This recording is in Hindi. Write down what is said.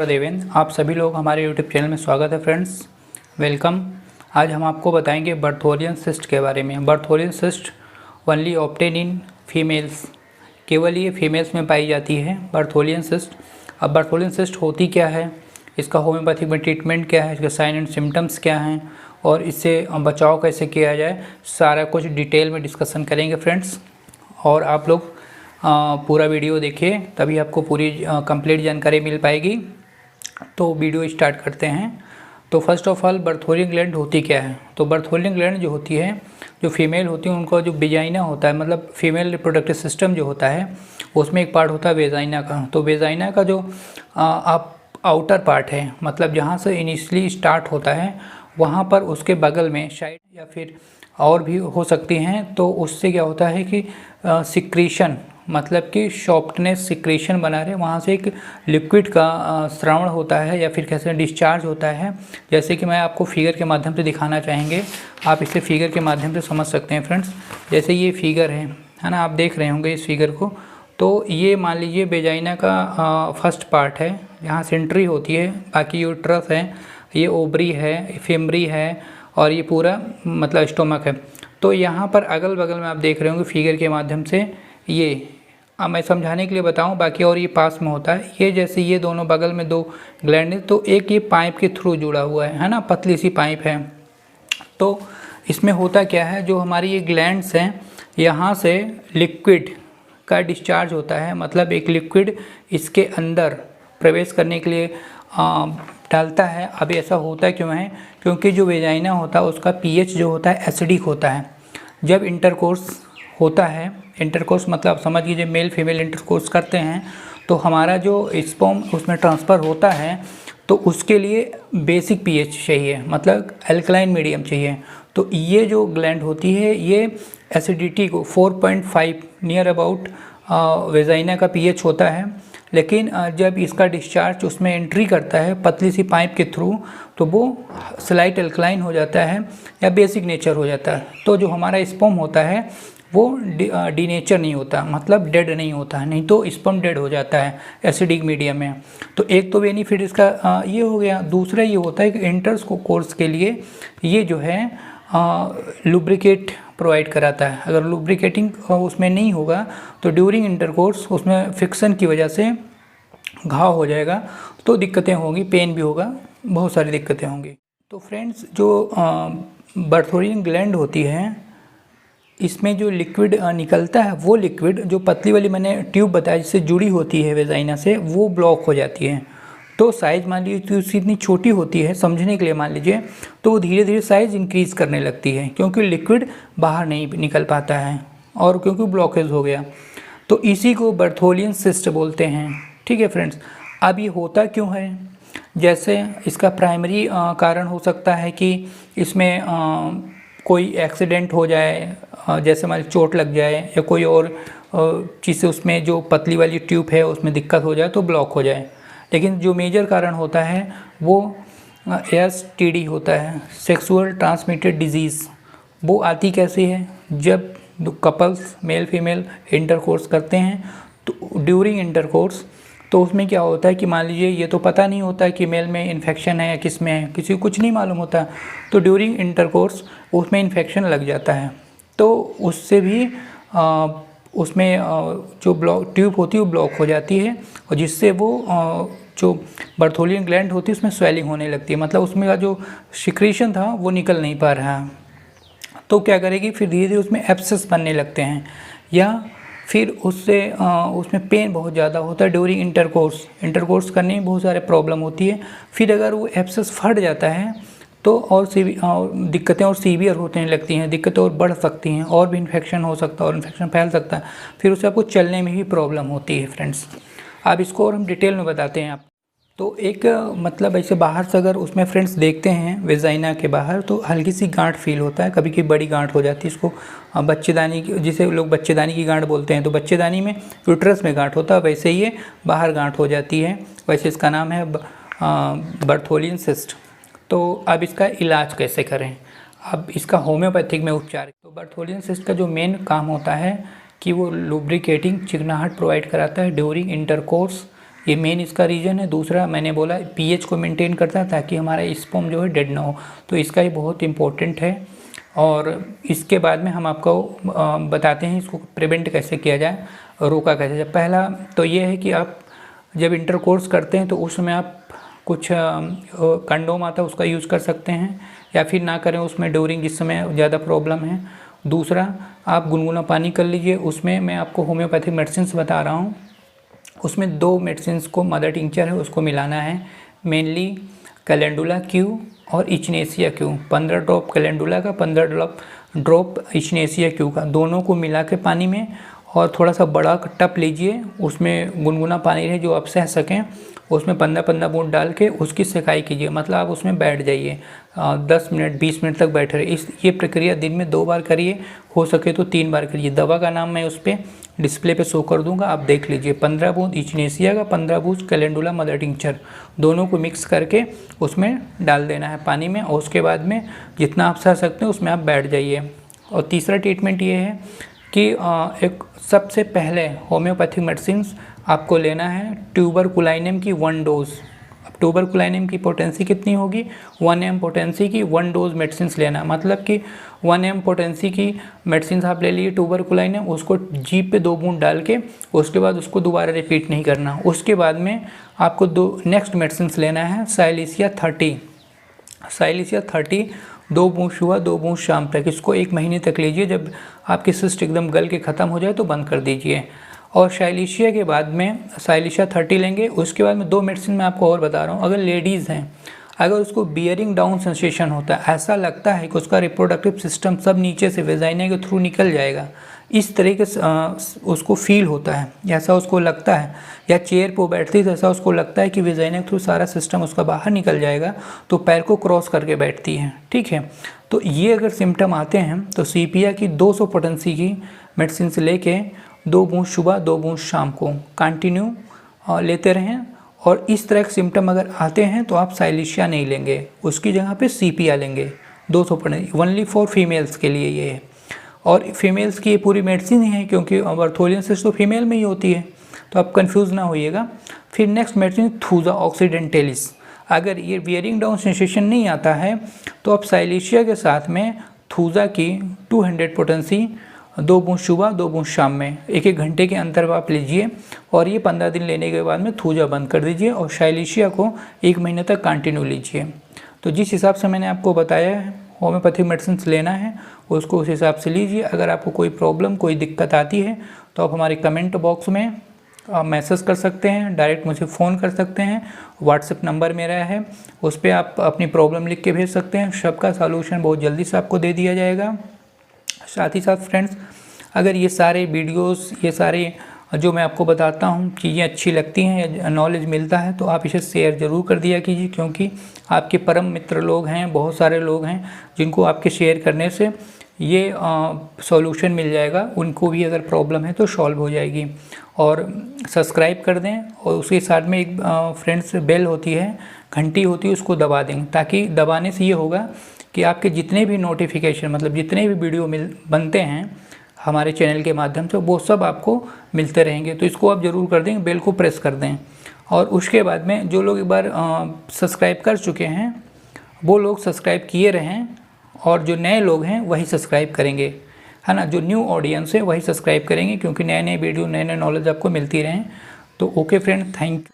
देवेंद्र, आप सभी लोग हमारे यूट्यूब चैनल में स्वागत है फ्रेंड्स, वेलकम। आज हम आपको बताएंगे बर्थोलियन सिस्ट के बारे में। Bartholin cyst only obtain in females, केवल ये फीमेल्स में पाई जाती है बर्थोलियन सिस्ट। अब बर्थोलियन सिस्ट होती क्या है, इसका होम्योपैथिक में ट्रीटमेंट क्या है, इसके साइन एंड सिम्टम्स क्या हैं और इससे बचाव कैसे किया जाए, सारा कुछ डिटेल में डिस्कशन करेंगे फ्रेंड्स। और आप लोग पूरा वीडियो देखिए, तभी आपको पूरी कंप्लीट जानकारी मिल पाएगी। तो वीडियो स्टार्ट करते हैं। तो फर्स्ट ऑफ ऑल बर्थोलियन ग्लैंड होती क्या है। तो बर्थोलियन ग्लैंड जो होती है, जो फीमेल होती है उनका जो वेजाइना होता है, मतलब फीमेल रिप्रोडक्टिव सिस्टम जो होता है उसमें एक पार्ट होता है वेजाइना का। तो वेजाइना का जो आप आउटर पार्ट है, मतलब जहाँ से इनिशियली स्टार्ट होता है वहाँ पर उसके बगल में शायद या फिर और भी हो सकती हैं। तो उससे क्या होता है कि सिक्रीशन, मतलब कि सॉफ्टनेस सिक्रीशन बना रहे, वहाँ से एक लिक्विड का श्रावण होता है या फिर कैसे डिस्चार्ज होता है। जैसे कि मैं आपको फिगर के माध्यम से दिखाना चाहेंगे, आप इसे फिगर के माध्यम से समझ सकते हैं फ्रेंड्स। जैसे ये फिगर है ना, आप देख रहे होंगे इस फिगर को। तो ये मान लीजिए वेजाइना का फर्स्ट पार्ट है, जहाँ सेंट्री होती है, बाकी यूट्रस है, ये ओवरी है, फेमरी है और ये पूरा मतलब स्टोमक है। तो यहाँ पर अगल बगल में आप देख रहे होंगे फिगर के माध्यम से, ये मैं समझाने के लिए बताऊं, बाकी और ये पास में होता है। ये जैसे ये दोनों बगल में दो ग्लैंड है, तो एक ये पाइप के थ्रू जुड़ा हुआ है ना, पतली सी पाइप है। तो इसमें होता क्या है, जो हमारी ये ग्लैंड्स हैं यहाँ से लिक्विड का डिस्चार्ज होता है, मतलब एक लिक्विड इसके अंदर प्रवेश करने के लिए डालता है। अब ऐसा होता क्यों है, क्योंकि जो वेजाइना होता है उसका पीएच जो होता है एसिडिक होता है। जब इंटरकोर्स होता है, इंटरकोर्स मतलब समझ लीजिए मेल फीमेल इंटरकोर्स करते हैं, तो हमारा जो स्पर्म उसमें ट्रांसफ़र होता है, तो उसके लिए बेसिक पीएच चाहिए, मतलब अल्कलाइन मीडियम चाहिए। तो ये जो ग्लैंड होती है ये एसिडिटी को 4.5 नियर अबाउट वेजाइना का पीएच होता है। लेकिन जब इसका डिस्चार्ज उसमें एंट्री करता है पतली सी पाइप के थ्रू, तो वो स्लाइट अल्कलाइन हो जाता है या बेसिक नेचर हो जाता है। तो जो हमारा स्पर्म होता है वो डीनेचर नहीं होता, मतलब डेड नहीं होता, नहीं तो स्पर्म डेड हो जाता है एसिडिक मीडियम में। तो एक तो बेनिफिट इसका ये हो गया। दूसरा ये होता है कि इंटर्स को कोर्स के लिए ये जो है लुब्रिकेट प्रोवाइड कराता है। अगर लुब्रिकेटिंग उसमें नहीं होगा तो ड्यूरिंग इंटरकोर्स उसमें फिक्सन की वजह से घाव हो जाएगा, तो दिक्कतें होंगी, पेन भी होगा, बहुत सारी दिक्कतें होंगी। तो फ्रेंड्स, जो बर्थोलियन ग्लैंड होती है इसमें जो लिक्विड निकलता है, वो लिक्विड जो पतली वाली मैंने ट्यूब बताया जिससे जुड़ी होती है वेजाइना से, वो ब्लॉक हो जाती है। तो साइज़ मान लीजिए तो उसकी इतनी छोटी होती है, समझने के लिए मान लीजिए, तो वो धीरे धीरे साइज़ इंक्रीज़ करने लगती है, क्योंकि लिक्विड बाहर नहीं निकल पाता है और क्योंकि ब्लॉकेज हो गया। तो इसी को बर्थोलियन सिस्ट बोलते हैं। ठीक है फ्रेंड्स। अब ये होता क्यों है, जैसे इसका प्राइमरी कारण हो सकता है कि इसमें कोई एक्सीडेंट हो जाए, जैसे हमारी चोट लग जाए या कोई और चीज़ से उसमें जो पतली वाली ट्यूब है उसमें दिक्कत हो जाए तो ब्लॉक हो जाए। लेकिन जो मेजर कारण होता है वो STD होता है, सेक्सुअल ट्रांसमिटेड डिजीज़। वो आती कैसे है, जब दो कपल्स मेल फीमेल इंटरकोर्स करते हैं, तो ड्यूरिंग इंटरकोर्स तो उसमें क्या होता है कि मान लीजिए ये तो पता नहीं होता कि मेल में इन्फेक्शन है या किस में है, किसी को कुछ नहीं मालूम होता, तो ड्यूरिंग इंटरकोर्स उसमें इन्फेक्शन लग जाता है। तो उससे भी उसमें जो ब्लॉक ट्यूब होती है वो ब्लॉक हो जाती है, और जिससे वो जो बर्थोलियन ग्लैंड होती है उसमें स्वेलिंग होने लगती है, मतलब उसमें का जो सिक्रीशन था वो निकल नहीं पा रहा है। तो क्या करेगी, फिर धीरे धीरे उसमें एब्सेस बनने लगते हैं, या फिर उससे उसमें पेन बहुत ज़्यादा होता है ड्यूरिंग इंटरकोर्स करने में बहुत सारे प्रॉब्लम होती है। फिर अगर वो एब्सेस फट जाता है तो और दिक्कतें और सीवियर होने लगती हैं, दिक्कतें और बढ़ सकती हैं, और भी इन्फेक्शन हो सकता है और इन्फेक्शन फैल सकता है, फिर उससे आपको चलने में भी प्रॉब्लम होती है फ्रेंड्स। अब इसको और हम डिटेल में बताते हैं आप। तो एक मतलब ऐसे बाहर से अगर उसमें फ्रेंड्स देखते हैं वेजाइना के बाहर, तो हल्की सी गांठ फील होता है, कभी कभी बड़ी गांठ हो जाती है, इसको बच्चेदानी जिसे लोग बच्चेदानी की गांठ बोलते हैं। तो बच्चेदानी में यूट्रस में गांठ होता है, वैसे ही ये बाहर गांठ हो जाती है, वैसे इसका नाम है बर्थोलियन सिस्ट। तो अब इसका इलाज कैसे करें, अब इसका होम्योपैथिक में उपचार। तो बर्थोलियन सिस्ट का जो मेन काम होता है कि वो लुब्रिकेटिंग चिकनाहट प्रोवाइड कराता है ड्यूरिंग इंटरकोर्स ये मेन इसका रीज़न है। दूसरा मैंने बोला पीएच को मेंटेन करता है ताकि हमारा स्पर्म जो है डेड ना हो, तो इसका ही बहुत इंपॉर्टेंट है। और इसके बाद में हम आपको बताते हैं इसको प्रिवेंट कैसे किया जाए, रोका कैसे जाए। पहला तो ये है कि आप जब इंटरकोर्स करते हैं तो उस समय आप कुछ कंडोम आता है उसका यूज़ कर सकते हैं, या फिर ना करें उसमें ड्यूरिंग जिस समय ज़्यादा प्रॉब्लम है। दूसरा आप गुनगुना पानी कर लीजिए। उसमें मैं आपको होम्योपैथिक मेडिसिन्स बता रहा हूँ, उसमें 2 मेडिसिन्स को मदर टिंचर है उसको मिलाना है, मेनली कैलेंडुला क्यू और इचनेसिया क्यू। 15 ड्रॉप कैलेंडुला का, 15 ड्रॉप इचनेसिया क्यू का, दोनों को मिला के पानी में, और थोड़ा सा बड़ा टप लीजिए, उसमें गुनगुना पानी रहे जो आप सह सकें, उसमें 15-15 बूंद डाल के उसकी सेकाई कीजिए। मतलब आप उसमें बैठ जाइए, 10 मिनट 20 मिनट तक बैठे रहिए। ये प्रक्रिया दिन में 2 बार करिए, हो सके तो 3 बार करिए। दवा का नाम मैं उस पर डिस्प्ले पे शो कर दूंगा, आप देख लीजिए। 15 बूंद इचनेसिया का, 15 बूंद कैलेंडुला मदर टिंचर, दोनों को मिक्स करके उसमें डाल देना है पानी में, और उसके बाद में जितना आप सह सकते हैं उसमें आप बैठ जाइए। और तीसरा ट्रीटमेंट ये है कि एक सबसे पहले होम्योपैथिक मेडिसिन्स आपको लेना है ट्यूबरकुलाइनम की 1 डोज। अब ट्यूबरकुलाइनम की पोटेंसी कितनी होगी, 1 m पोटेंसी की 1 डोज मेडिसिन्स लेना। मतलब कि 1 m पोटेंसी की मेडिसिन्स आप ले लिए ट्यूबरकुलाइनम, उसको जीभ पे 2 बूंद डाल के उसके बाद उसको दोबारा रिपीट नहीं करना। उसके बाद में आपको नेक्स्ट मेडिसिन्स लेना है साइलिसिया 30। साइलिसिया 30 2 बूंद सुबह 2 बूंद शाम तक, इसको 1 महीने तक लीजिए। जब आपकी सिस्ट एकदम गल के ख़त्म हो जाए तो बंद कर दीजिए। और साइलिशिया के बाद में साइलिशिया 30 लेंगे। उसके बाद में 2 मेडिसिन मैं आपको और बता रहा हूँ। अगर लेडीज़ हैं, अगर उसको बियरिंग डाउन सेंसेशन होता है, ऐसा लगता है कि उसका रिप्रोडक्टिव सिस्टम सब नीचे से वेजाइना के थ्रू निकल जाएगा, इस तरीके से उसको फील होता है, ऐसा उसको लगता है, या चेयर पर बैठती है तो ऐसा उसको लगता है कि वेजाइना के थ्रू सारा सिस्टम उसका बाहर निकल जाएगा, तो पैर को क्रॉस करके बैठती है। ठीक है, तो ये अगर सिम्टम आते हैं तो सीपिया की 200 पोटेंसी की मेडिसिन से लेके 2 बूंद सुबह 2 बूंद शाम को कंटिन्यू लेते रहें। और इस तरह के सिम्टम अगर आते हैं तो आप साइलिशिया नहीं लेंगे, उसकी जगह पे सीपिया लेंगे 200 पोटेंसी, ओनली फॉर फीमेल्स के लिए ये है। और फीमेल्स की ये पूरी मेडिसिन ही है, क्योंकि बर्थोलियन सिस्ट तो फीमेल में ही होती है, तो आप कंफ्यूज ना होइएगा। फिर नेक्स्ट मेडिसिन थूजा ऑक्सीडेंटलिस। अगर ये बियरिंग डाउन सेंसेशन नहीं आता है तो आप साइलिशिया के साथ में थूजा की 200 पोटेंसी 2 बूंद सुबह 2 बूंद शाम में 1-1 घंटे के अंतर पर आप लीजिए, और ये 15 दिन लेने के बाद में थूजा बंद कर दीजिए, और साइलिशिया को 1 महीने तक कंटिन्यू लीजिए। तो जिस हिसाब से मैंने आपको बताया है होम्योपैथिक मेडिसिन लेना है, उसको उस हिसाब से लीजिए। अगर आपको कोई प्रॉब्लम कोई दिक्कत आती है तो आप हमारे कमेंट बॉक्स में मैसेज कर सकते हैं, डायरेक्ट मुझे फ़ोन कर सकते हैं। व्हाट्सएप नंबर मेरा है, उस पर आप अपनी प्रॉब्लम लिख के भेज सकते हैं। सबका सॉल्यूशन बहुत जल्दी से आपको दे दिया जाएगा। साथ ही साथ फ्रेंड्स, अगर ये सारे वीडियोस, ये सारे जो मैं आपको बताता हूँ चीज़ें अच्छी लगती हैं या नॉलेज मिलता है तो आप इसे शेयर ज़रूर कर दिया कीजिए, क्योंकि आपके परम मित्र लोग हैं, बहुत सारे लोग हैं जिनको आपके शेयर करने से ये सॉल्यूशन मिल जाएगा, उनको भी अगर प्रॉब्लम है तो सॉल्व हो जाएगी। और सब्सक्राइब कर दें, और उसके साथ में एक फ्रेंड्स बेल होती है, घंटी होती है, उसको दबा दें, ताकि दबाने से ये होगा कि आपके जितने भी नोटिफिकेशन, मतलब जितने भी वीडियो बनते हैं हमारे चैनल के माध्यम से, वो सब आपको मिलते रहेंगे। तो इसको आप ज़रूर कर दें, बेल को प्रेस कर दें। और उसके बाद में जो लोग एक बार सब्सक्राइब कर चुके हैं वो लोग सब्सक्राइब किए रहें, और जो नए लोग हैं वही सब्सक्राइब करेंगे, है ना। जो न्यू ऑडियंस है वही सब्सक्राइब करेंगे, क्योंकि नए नए वीडियो, नए नए नॉलेज आपको मिलती रहें। तो ओके फ्रेंड, थैंक यू।